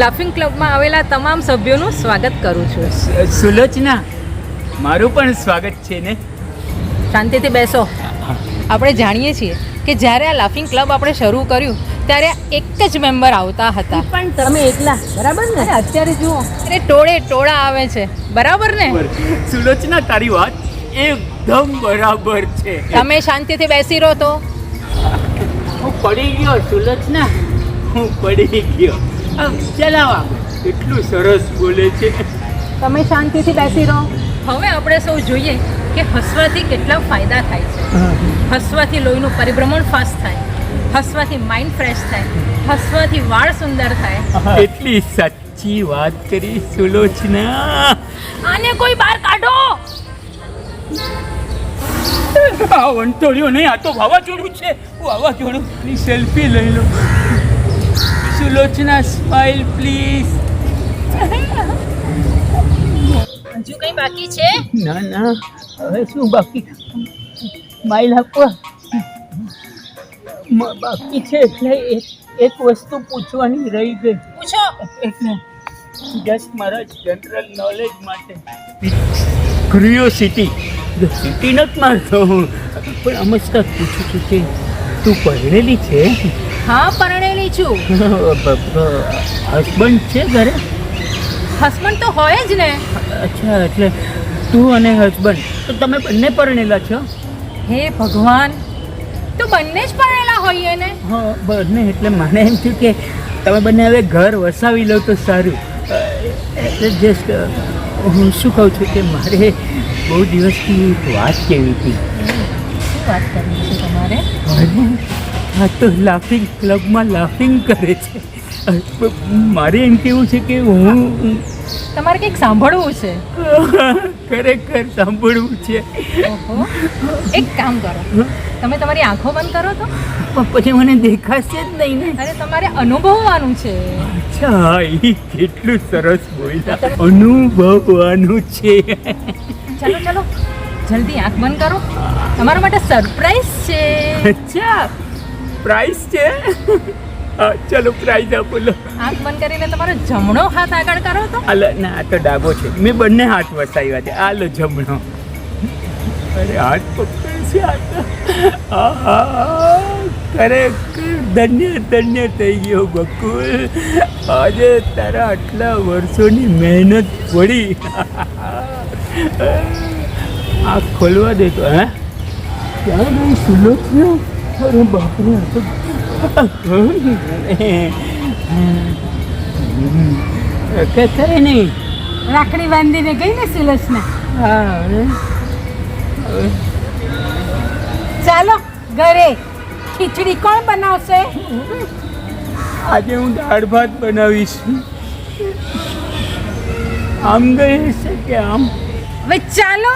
Laughing ક્લબમાં આવેલા તમામ સભ્યોનું સ્વાગત કરું છું. સુલોચના, મારું પણ સ્વાગત છે ને. શાંતિથી બેસો. આપણે જાણીએ છીએ કે જ્યારે આ લાફિંગ ક્લબ આપણે શરૂ કર્યું ત્યારે એક જ મેમ્બર આવતા હતા, પણ તમે એકલા, બરાબર ને? અને અત્યારે જુઓ અરે ટોળે ટોળા આવે છે, બરાબર ને? સુલોચના, તારી વાત એકદમ બરાબર છે. તમે શાંતિથી બેસી રહો તો. હું પડી ગયો સુલોચના, હું પડી ગયો. ચલાવા એટલું સરસ બોલે છે. તમે શાંતિથી બેસી રહો. હવે આપણે સૌ જોઈએ કે હસવાથી કેટલા ફાયદા થાય છે. હસવાથી લોહીનું પરિભ્રમણ ફાસ્ટ થાય, હસવાથી માઇન્ડ ફ્રેશ થાય, હસવાથી વાળ સુંદર થાય. એટલી સાચી વાત કરી સુલોચના. આને કોઈ બહાર કાઢો. આ વંટોળ્યો નહીં, આ તો વાવાઝોડું છે. વાવાઝોડું સેલ્ફી લઈ લો. સુલોચના, સ્માઈલ પ્લીઝ. હજુ કંઈ બાકી છે? ના ના, હવે શું બાકી? સ્માઈલ આપવા બાકી છે. એટલે એક વસ્તુ પૂછવાની રહી ગઈ. પૂછો. એટલે જસ્ટ મારા જનરલ નોલેજ માટે, ક્યુરિયોસિટી. સિટી નથી મારતો હું, પણ અમસ્તા પૂછું છું કે તું પરણેલી છે? હા, પરણેલી છું. હસબન્ડ છે ઘરે? હસબન્ડ તો હોય જ ને. અચ્છા, એટલે તું અને હસબન્ડ તો તમે બંને પરણેલા છો? હે ભગવાન, તો બંને જ પરણેલા હોઈએ ને. હા, બંને. એટલે મને એમ થયું કે તમે બંને હવે ઘર વસાવી લો તો સારું. એટલે જસ્ટ હું શું કહું છું કે મારે બહુ દિવસથી એક વાત કહેવી હતી. શું વાત કરવી છે તમારે? આ તો લાફિંગ ક્લબમાં લાફિંગ કરે છે. મારે એમ કેવું છે કે હું તમારે કંઈક સાંભળવું છે. ખરેખર સાંભળવું છે. ઓહો, એક કામ કરો, તમે તમારી આંખો બંધ કરો તો. પણ પછી મને દેખાશે જ નહીં ને. અરે તમારે અનુભવવાનું છે. અચ્છા, એ કેટલું સરસ બોલ્યા. અનુભવવાનું છે. ચાલો ચાલો, જલ્દી આંખ બંધ કરો, તમારા માટે સરપ્રાઈઝ છે. અચ્છા, પ્રાઇઝ છે? હા, ચલો પ્રાઇઝ આપો. લો, આંખ બંધ કરીને તમારો જમણો હાથ આગળ કરો તો. અલા ના, આ તો ડાબો છે. મેં બંને હાથ વસાવ્યા છે. આ લો જમણો. અરે હાથ પકડ છે આ તો. ખરેખર ધન્ય ધન્ય થઈ ગયો બકુલ. આજે તારા આટલા વર્ષોની મહેનત પડી. આ ખોલવા દે તો. હે, ક્યાં ગઈ સુલોચના? અરે બાપરે, આ તો કઈ નહીં. રાખડી બાંધીને ગઈ ને સુલોચના. હા, ચાલો ઘરે. ખીચડી કોણ બનાવશે? આજે હું દાળ ભાત બનાવીશ. આમ ગઈ હશે કે આમ? હવે ચાલો.